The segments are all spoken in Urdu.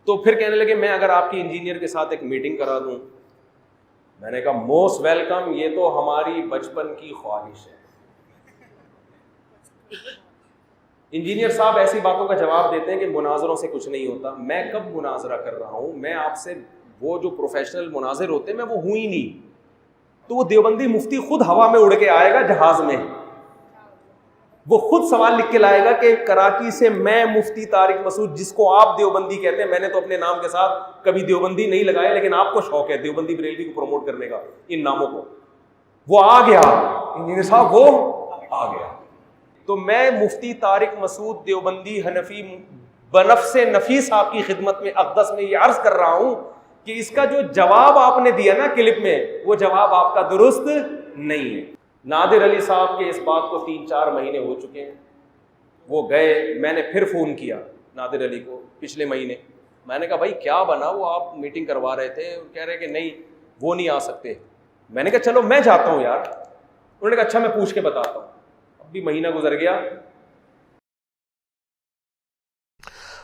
تو پھر کہنے لگے میں اگر آپ کی انجینئر کے ساتھ ایک میٹنگ کرا دوں. میں نے کہا موسٹ ویلکم, یہ تو ہماری بچپن کی خواہش ہے. انجینئر صاحب ایسی باتوں کا جواب دیتے ہیں کہ مناظروں سے کچھ نہیں ہوتا. میں کب مناظرہ کر رہا ہوں؟ میں آپ سے وہ جو پروفیشنل مناظر ہوتے ہیں میں وہ ہوں ہی نہیں. تو وہ دیوبندی مفتی خود ہوا میں اڑ کے آئے گا جہاز میں, وہ خود سوال لکھ کے لائے گا کہ کراچی سے میں مفتی طارق مسعود, جس کو آپ دیوبندی کہتے ہیں, میں نے تو اپنے نام کے ساتھ کبھی دیوبندی نہیں لگایا, لیکن آپ کو شوق ہے دیوبندی بریلوی کو پروموٹ کرنے کا ان ناموں کو. وہ آ گیا انجینئر صاحب, وہ آ گیا. تو میں مفتی طارق مسعود دیوبندی حنفی بنفس نفیس آپ کی خدمت میں اقدس میں یہ عرض کر رہا ہوں کہ اس کا جو جواب آپ نے دیا نا کلپ میں, وہ جواب آپ کا درست نہیں ہے. نادر علی صاحب کے اس بات کو 3-4 مہینے ہو چکے ہیں. وہ گئے, میں نے پھر فون کیا نادر علی کو پچھلے مہینے. میں نے کہا بھائی کیا بنا؟ وہ آپ میٹنگ کروا رہے تھے, کہہ رہے کہ نہیں وہ نہیں آ سکتے. میں نے کہا چلو میں جاتا ہوں یار. انہوں نے کہا اچھا میں پوچھ کے بتاتا ہوں. اب بھی مہینہ گزر گیا.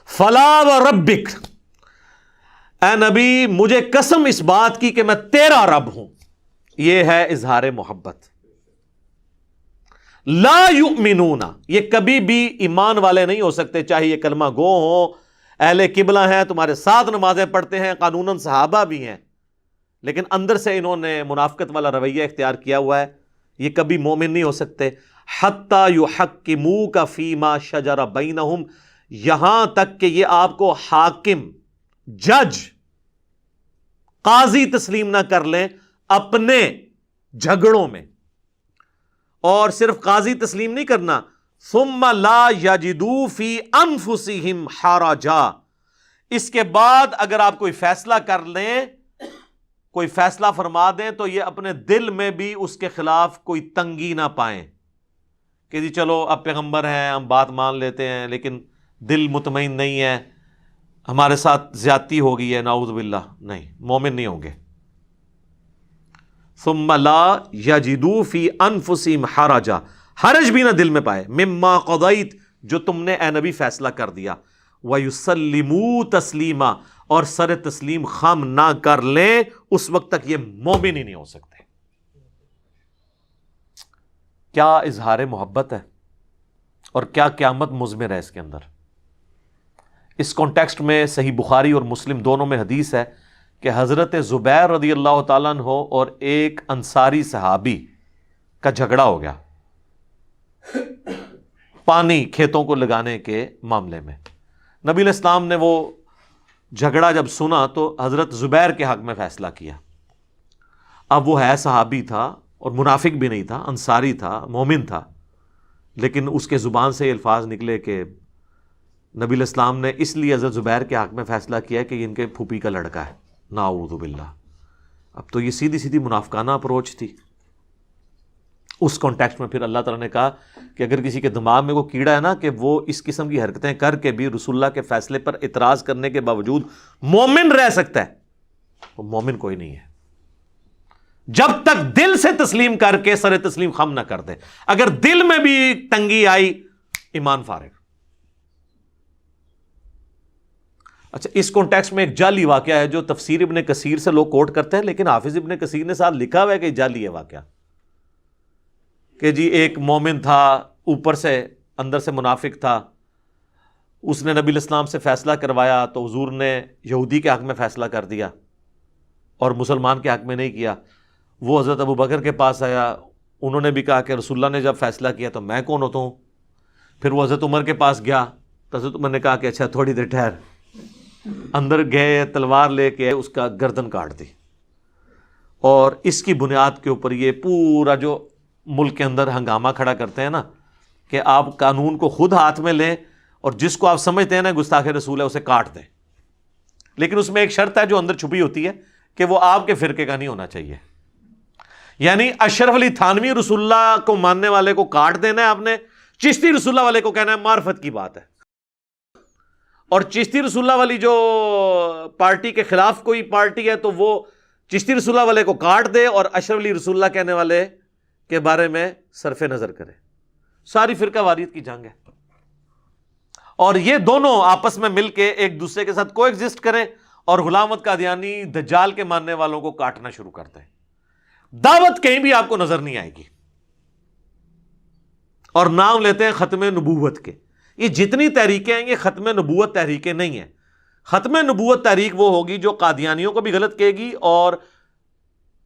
فلا وربک, اے نبی مجھے قسم اس بات کی کہ میں تیرا رب ہوں. یہ ہے اظہار محبت. لا یؤمنون, یہ کبھی بھی ایمان والے نہیں ہو سکتے, چاہے یہ کلمہ گو ہوں, اہل قبلہ ہیں, تمہارے ساتھ نمازیں پڑھتے ہیں, قانوناً صحابہ بھی ہیں, لیکن اندر سے انہوں نے منافقت والا رویہ اختیار کیا ہوا ہے. یہ کبھی مومن نہیں ہو سکتے. حتی یحکموک فیما شجر بینہم, یہاں تک کہ یہ آپ کو حاکم, جج, قاضی تسلیم نہ کر لیں اپنے جھگڑوں میں. اور صرف قاضی تسلیم نہیں کرنا, ثم لا یجدوا فی انفسہم حرجا, اس کے بعد اگر آپ کوئی فیصلہ کر لیں, کوئی فیصلہ فرما دیں, تو یہ اپنے دل میں بھی اس کے خلاف کوئی تنگی نہ پائیں کہ جی چلو اب پیغمبر ہیں ہم بات مان لیتے ہیں, لیکن دل مطمئن نہیں ہے, ہمارے ساتھ زیادتی ہو گئی ہے, نعوذ باللہ. نہیں, مومن نہیں ہوں گے. ثم لا یجدوا فی انفسہم حرجا, حرج بھی نہ دل میں پائے, مما قضیت, جو تم نے اے نبی فیصلہ کر دیا, ویسلموا تسلیما, اور سر تسلیم خم نہ کر لیں, اس وقت تک یہ مومن ہی نہیں ہو سکتے. کیا اظہار محبت ہے اور کیا قیامت مضمر ہے اس کے اندر. اس کانٹیکسٹ میں صحیح بخاری اور مسلم دونوں میں حدیث ہے کہ حضرت زبیر رضی اللہ تعالیٰ عنہ اور ایک انصاری صحابی کا جھگڑا ہو گیا پانی کھیتوں کو لگانے کے معاملے میں. نبی علیہ السلام نے وہ جھگڑا جب سنا تو حضرت زبیر کے حق میں فیصلہ کیا. اب وہ ہے صحابی تھا اور منافق بھی نہیں تھا, انصاری تھا, مومن تھا, لیکن اس کے زبان سے یہ الفاظ نکلے کہ نبی علیہ السلام نے اس لیے حضرت زبیر کے حق میں فیصلہ کیا کہ ان کے پھوپھی کا لڑکا ہے, نعوذ باللہ. اب تو یہ سیدھی سیدھی منافقانہ اپروچ تھی. اس کانٹیکسٹ میں پھر اللہ تعالیٰ نے کہا کہ اگر کسی کے دماغ میں وہ کیڑا ہے نا کہ وہ اس قسم کی حرکتیں کر کے بھی رسول اللہ کے فیصلے پر اعتراض کرنے کے باوجود مومن رہ سکتا ہے, وہ مومن کوئی نہیں ہے جب تک دل سے تسلیم کر کے سر تسلیم خم نہ کر دے. اگر دل میں بھی تنگی آئی, ایمان فارغ. اچھا, اس کانٹیکسٹ میں ایک جعلی واقعہ ہے جو تفسیر ابن کثیر سے لوگ کوٹ کرتے ہیں, لیکن حافظ ابن کثیر نے ساتھ لکھا ہوا ہے کہ جعلی ہے واقعہ, کہ جی ایک مومن تھا, اوپر سے اندر سے منافق تھا, اس نے نبی علیہ السلام سے فیصلہ کروایا تو حضور نے یہودی کے حق میں فیصلہ کر دیا اور مسلمان کے حق میں نہیں کیا. وہ حضرت ابو بکر کے پاس آیا, انہوں نے بھی کہا کہ رسول اللہ نے جب فیصلہ کیا تو میں کون ہوتا ہوں. پھر وہ حضرت عمر کے پاس گیا تو حضرت عمر نے کہا کہ اچھا تھوڑی دیر ٹھہر, اندر گئے, تلوار لے کے اس کا گردن کاٹ دی. اور اس کی بنیاد کے اوپر یہ پورا جو ملک کے اندر ہنگامہ کھڑا کرتے ہیں نا کہ آپ قانون کو خود ہاتھ میں لیں اور جس کو آپ سمجھتے ہیں نا گستاخ رسول ہے اسے کاٹ دیں, لیکن اس میں ایک شرط ہے جو اندر چھپی ہوتی ہے کہ وہ آپ کے فرقے کا نہیں ہونا چاہیے. یعنی اشرف علی تھانوی رسول اللہ کو ماننے والے کو کاٹ دینا ہے آپ نے, چشتی رسول اللہ والے کو کہنا ہے معرفت کی بات ہے, اور چشتی رسول اللہ والی جو پارٹی کے خلاف کوئی پارٹی ہے تو وہ چشتی رسول اللہ والے کو کاٹ دے اور اشرف علی رسول اللہ کہنے والے کے بارے میں صرف نظر کرے. ساری فرقہ واریت کی جنگ ہے. اور یہ دونوں آپس میں مل کے ایک دوسرے کے ساتھ کو ایگزسٹ کریں اور غلام احمد قادیانی دجال کے ماننے والوں کو کاٹنا شروع کرتے ہیں. دعوت کہیں بھی آپ کو نظر نہیں آئے گی اور نام لیتے ہیں ختم نبوت کے. یہ جتنی تحریکیں ہیں یہ ختم نبوت تحریکیں نہیں ہیں. ختم نبوت تحریک وہ ہوگی جو قادیانیوں کو بھی غلط کہے گی اور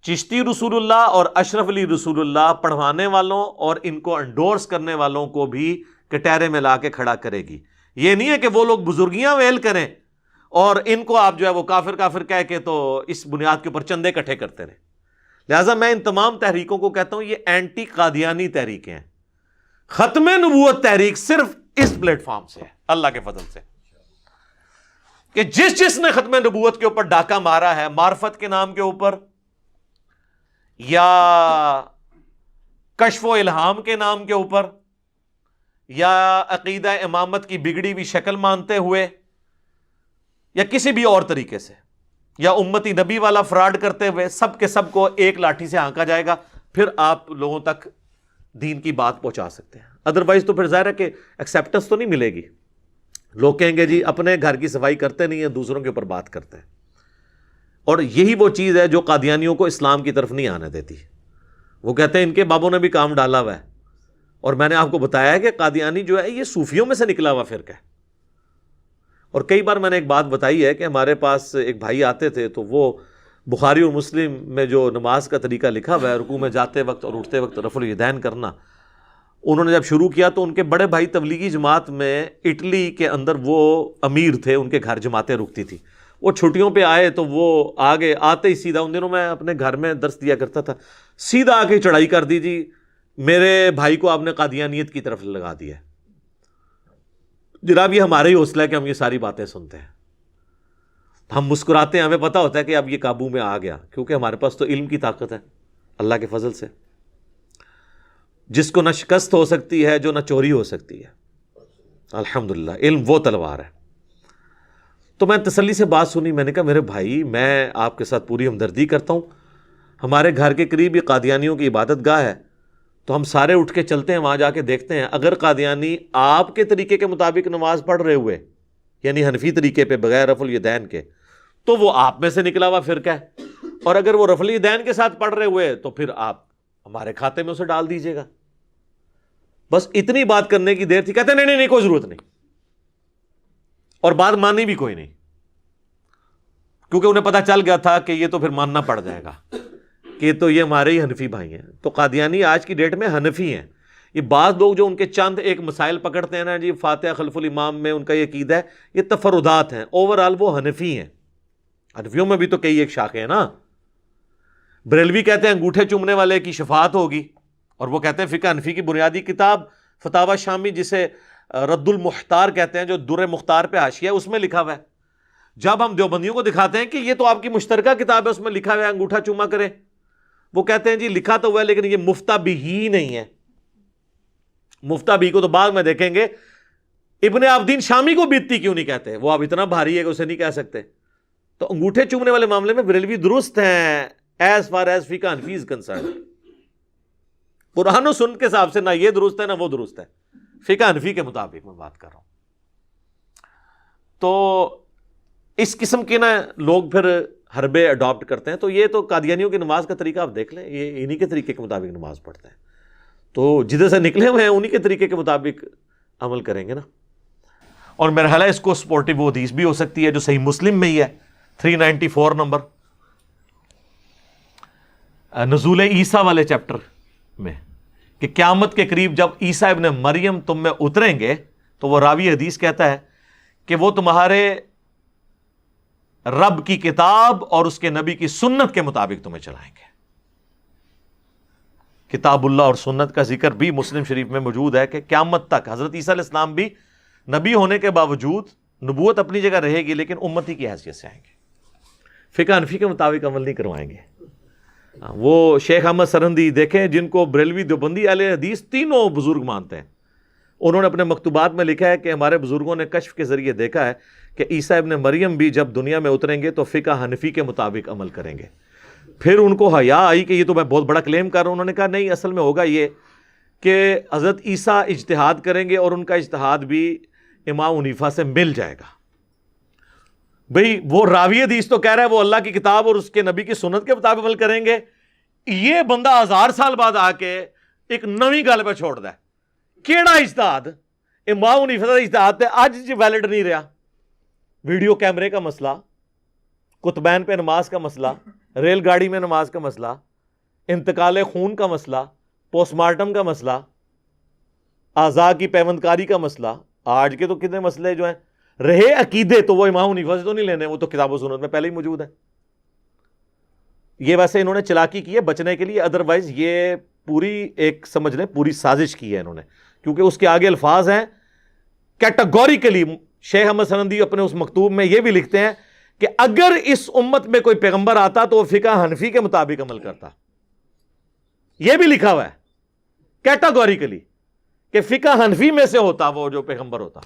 چشتی رسول اللہ اور اشرف علی رسول اللہ پڑھوانے والوں اور ان کو انڈورس کرنے والوں کو بھی کٹہرے میں لا کے کھڑا کرے گی. یہ نہیں ہے کہ وہ لوگ بزرگیاں ویل کریں اور ان کو آپ جو ہے وہ کافر کافر کہہ کے تو اس بنیاد کے اوپر چندے اکٹھے کرتے رہیں. لہٰذا میں ان تمام تحریکوں کو کہتا ہوں یہ اینٹی قادیانی تحریکیں ہیں. ختم نبوت تحریک صرف اس پلیٹ فارم سے ہے اللہ کے فضل سے کہ جس نے ختم نبوت کے اوپر ڈاکہ مارا ہے معرفت کے نام کے اوپر یا کشف و الہام کے نام کے اوپر یا عقیدہ امامت کی بگڑی ہوئی شکل مانتے ہوئے یا کسی بھی اور طریقے سے یا امتی نبی والا فراڈ کرتے ہوئے سب کے سب کو ایک لاٹھی سے ہانکا جائے گا. پھر آپ لوگوں تک دین کی بات پہنچا سکتے ہیں. ادروائز تو پھر ظاہر ہے کہ ایکسیپٹنس تو نہیں ملے گی. لوگ کہیں گے جی اپنے گھر کی صفائی کرتے نہیں ہیں دوسروں کے اوپر بات کرتے ہیں. اور یہی وہ چیز ہے جو قادیانیوں کو اسلام کی طرف نہیں آنے دیتی. وہ کہتے ہیں ان کے بابوں نے بھی کام ڈالا ہوا ہے. اور میں نے آپ کو بتایا ہے کہ قادیانی جو ہے یہ صوفیوں میں سے نکلا ہوا فرقہ ہے. اور کئی بار میں نے ایک بات بتائی ہے کہ ہمارے پاس ایک بھائی آتے تھے تو وہ بخاری اور مسلم میں جو نماز کا طریقہ لکھا ہوا ہے رکوع میں جاتے وقت اور اٹھتے وقت رفع الیدین کرنا، انہوں نے جب شروع کیا تو ان کے بڑے بھائی تبلیغی جماعت میں اٹلی کے اندر وہ امیر تھے، ان کے گھر جماعتیں رکتی تھی. وہ چھٹیوں پہ آئے تو وہ آگے آتے ہی سیدھا، ان دنوں میں اپنے گھر میں درس دیا کرتا تھا، سیدھا آ کے چڑھائی کر دی جی میرے بھائی کو آپ نے قادیانیت کی طرف لگا دیا ہے. جناب یہ ہمارا ہی حوصلہ ہے کہ ہم یہ ساری باتیں سنتے ہیں. ہم مسکراتے ہیں، ہمیں پتہ ہوتا ہے کہ اب یہ قابو میں آ گیا کیونکہ ہمارے پاس تو علم کی طاقت ہے اللہ کے فضل سے، جس کو نہ شکست ہو سکتی ہے جو نہ چوری ہو سکتی ہے. الحمدللہ علم وہ تلوار ہے. تو میں تسلی سے بات سنی، میں نے کہا میرے بھائی میں آپ کے ساتھ پوری ہمدردی کرتا ہوں، ہمارے گھر کے قریب ہی قادیانیوں کی عبادت گاہ ہے تو ہم سارے اٹھ کے چلتے ہیں وہاں جا کے دیکھتے ہیں. اگر قادیانی آپ کے طریقے کے مطابق نماز پڑھ رہے ہوئے یعنی حنفی طریقے پہ بغیر رفع الیدین کے تو وہ آپ میں سے نکلا ہوا فرقہ ہے، اور اگر وہ رفع الیدین کے ساتھ پڑھ رہے ہوئے تو پھر آپ ہمارے کھاتے میں اسے ڈال دیجیے گا. بس اتنی بات کرنے کی دیر تھی. کہتے ہیں نہیں کوئی ضرورت نہیں، اور بات مانی بھی کوئی نہیں کیونکہ انہیں پتہ چل گیا تھا کہ یہ تو پھر ماننا پڑ جائے گا کہ تو یہ ہمارے ہی حنفی بھائی ہیں. تو قادیانی آج کی ڈیٹ میں حنفی ہیں. یہ بعض لوگ جو ان کے چند ایک مسائل پکڑتے ہیں نا جی فاتحہ خلف الامام میں ان کا یہ عقیدہ ہے، یہ تفردات ہیں. اوورآل وہ حنفی ہیں. حنفیوں میں بھی تو کئی ایک شاخیں ہیں نا. بریلوی کہتے ہیں انگوٹھے چومنے والے کی شفاعت ہوگی، اور وہ کہتے ہیں فقہ حنفی کی بنیادی کتاب فتاوی شامی جسے رد المختار کہتے ہیں جو در مختار پہ حاشیہ ہے اس میں لکھا ہوا ہے. جب ہم دیوبندیوں کو دکھاتے ہیں کہ یہ تو آپ کی مشترکہ کتاب ہے اس میں لکھا ہوا ہے انگوٹھا چوما کریں، وہ کہتے ہیں جی لکھا تو ہوا ہے لیکن یہ مفتہ بھی ہی نہیں ہے. مفتہ بھی کو تو بعد میں دیکھیں گے ابن عابدین شامی کو بیتتی کیوں نہیں کہتے، وہ اب اتنا بھاری ہے کہ اسے نہیں کہہ سکتے. تو انگوٹھے چومنے والے معاملے میں بریلوی درست ہیں ایز فار ایز فقہ حنفی از کنسرن. قرآن و سنت کے حساب سے نہ یہ درست ہے نہ وہ درست ہے، فقہ حنفی کے مطابق میں بات کر رہا ہوں. تو اس قسم کے نا لوگ پھر حربے اڈاپٹ کرتے ہیں. تو یہ تو قادیانیوں کی نماز کا طریقہ آپ دیکھ لیں، یہ انہی کے طریقے کے مطابق نماز پڑھتے ہیں. تو جدھر سے نکلے ہوئے ہیں انہی کے طریقے کے مطابق عمل کریں گے نا. اور میرا خیال ہے اس کو سپورٹیو وہ حدیث بھی ہو سکتی ہے جو صحیح مسلم میں ہی ہے 394 نمبر نزول عیسیٰ والے چیپٹر میں کہ قیامت کے قریب جب عیسیٰ ابن مریم تم میں اتریں گے تو وہ راوی حدیث کہتا ہے کہ وہ تمہارے رب کی کتاب اور اس کے نبی کی سنت کے مطابق تمہیں چلائیں گے. کتاب اللہ اور سنت کا ذکر بھی مسلم شریف میں موجود ہے کہ قیامت تک حضرت عیسیٰ علیہ السلام بھی نبی ہونے کے باوجود نبوت اپنی جگہ رہے گی لیکن امتی کی حیثیت سے آئیں گے. فقہ حنفی کے مطابق عمل نہیں کروائیں گے. وہ شیخ احمد سرہندی دیکھیں جن کو بریلوی دیوبندی اہل حدیث تینوں بزرگ مانتے ہیں، انہوں نے اپنے مکتوبات میں لکھا ہے کہ ہمارے بزرگوں نے کشف کے ذریعے دیکھا ہے کہ عیسیٰ ابن مریم بھی جب دنیا میں اتریں گے تو فقہ حنفی کے مطابق عمل کریں گے. پھر ان کو حیا آئی کہ یہ تو میں بہت بڑا کلیم کر رہا ہوں. انہوں نے کہا نہیں، اصل میں ہوگا یہ کہ حضرت عیسیٰ اجتہاد کریں گے اور ان کا اجتہاد بھی امام حنیفہ سے مل جائے گا. بھئی وہ راوی حدیث تو کہہ رہا ہے وہ اللہ کی کتاب اور اس کے نبی کی سنت کے مطابق عمل کریں گے, یہ بندہ 1000 سال بعد آ کے ایک نویں گل پہ چھوڑ دا ہے. کیڑا اجتہاد؟ امام حنیفہ کا اجتہاد تے اج ویلڈ نہیں رہا. ویڈیو کیمرے کا مسئلہ, کتبین پہ نماز کا مسئلہ, ریل گاڑی میں نماز کا مسئلہ, انتقال خون کا مسئلہ, پوسٹ مارٹم کا مسئلہ, اعضاء کی پیوند کاری کا مسئلہ, آج کے تو کتنے مسئلے جو ہیں رہے عقیدے تو وہ امام حنیفہ سے تو نہیں لینے, وہ تو کتاب و سنت میں پہلے ہی موجود ہیں. یہ ویسے انہوں نے چلاکی کی ہے بچنے کے لیے, ادروائز یہ پوری ایک سمجھ لیں پوری سازش کی ہے انہوں نے, کیونکہ اس کے آگے الفاظ ہیں کیٹاگوریکلی. شیخ احمد سنندی اپنے اس مکتوب میں یہ بھی لکھتے ہیں کہ اگر اس امت میں کوئی پیغمبر آتا تو وہ فقہ حنفی کے مطابق عمل کرتا. یہ بھی لکھا ہوا ہے کیٹاگوریکلی کہ فقہ حنفی میں سے ہوتا وہ جو پیغمبر ہوتا.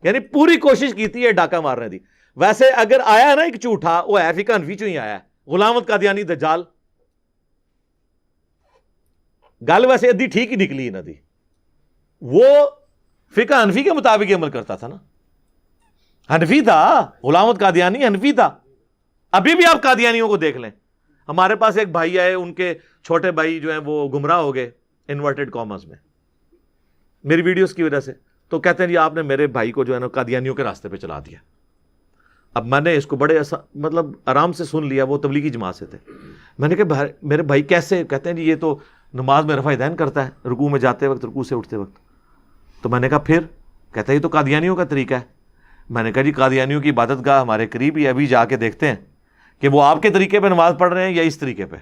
یعنی پوری کوشش کی تھی یہ ڈاکہ مارنے دی. ویسے اگر آیا نا ایک جھوٹا, وہ ہے فقہ حنفی چوں ہی آیا ہے, غلام احمد قادیانی دجال. گل ویسے ادھی ٹھیک ہی نکلی نہ دی, وہ فقہ حنفی کے مطابق ہی عمل کرتا تھا نا, حنفی تھا. غلام احمد قادیانی حنفی تھا. ابھی بھی آپ قادیانیوں کو دیکھ لیں. ہمارے پاس ایک بھائی آئے, ان کے چھوٹے بھائی جو ہیں وہ گمراہ ہو گئے انورٹڈ کامرس میں میری ویڈیوز کی وجہ سے, تو کہتے ہیں جی آپ نے میرے بھائی کو جو ہے نا قادیانیوں کے راستے پہ چلا دیا. اب میں نے اس کو بڑے مطلب آرام سے سن لیا, وہ تبلیغی جماعت سے تھے. میں نے کہا میرے بھائی کیسے؟ کہتے ہیں جی یہ تو نماز میں رفع دین کرتا ہے, رکوع میں جاتے وقت, رکوع سے اٹھتے وقت. تو میں نے کہا پھر؟ کہتا ہے یہ تو قادیانیوں کا طریقہ ہے. میں نے کہا جی قادیانیوں کی عبادت گاہ ہمارے قریب ہی, ابھی جا کے دیکھتے ہیں کہ وہ آپ کے طریقے پہ نماز پڑھ رہے ہیں یا اس طریقے پہ.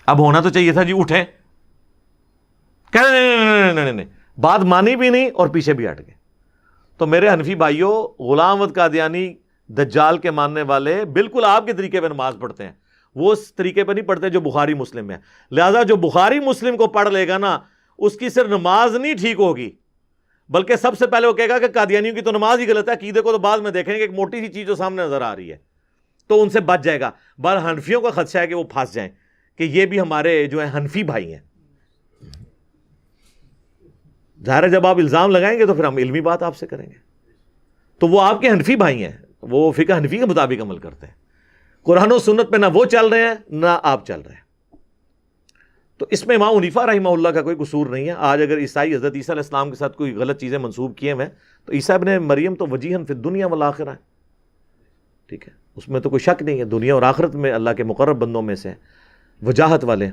اب ہونا تو چاہیے تھا جی اٹھیں, نہیں, بات مانی بھی نہیں اور پیچھے بھی ہٹ گئے. تو میرے حنفی بھائیوں, غلام احمد قادیانی دجال کے ماننے والے بالکل آپ کے طریقے پہ نماز پڑھتے ہیں, وہ اس طریقے پہ نہیں پڑھتے جو بخاری مسلم میں. لہذا جو بخاری مسلم کو پڑھ لے گا نا, اس کی صرف نماز نہیں ٹھیک ہوگی, بلکہ سب سے پہلے وہ کہے گا کہ قادیانیوں کی تو نماز ہی غلط ہے. عقیدے کو تو بعد میں دیکھیں گے, ایک موٹی سی چیز جو سامنے نظر آ رہی ہے تو ان سے بچ جائے گا. بہر حنفیوں کا خدشہ ہے کہ وہ پھنس جائیں کہ یہ بھی ہمارے جو ہیں حنفی بھائی ہیں. ظاہر ہے جب آپ الزام لگائیں گے تو پھر ہم علمی بات آپ سے کریں گے. تو وہ آپ کے حنفی بھائی ہیں, وہ فقہ حنفی کے مطابق عمل کرتے ہیں. قرآن و سنت پہ نہ وہ چل رہے ہیں نہ آپ چل رہے ہیں. تو اس میں امام حنیفہ رحمہ اللہ کا کوئی قصور نہیں ہے. آج اگر عیسائی حضرت عیسیٰ علیہ السلام کے ساتھ کوئی غلط چیزیں منسوب کیے ہوئے ہیں تو عیسیٰ ابن مریم تو وجیہن فی الدنیا والآخرہ ہے, ٹھیک ہے, اس میں تو کوئی شک نہیں ہے. دنیا اور آخرت میں اللہ کے مقرب بندوں میں سے وجاہت والے ہیں.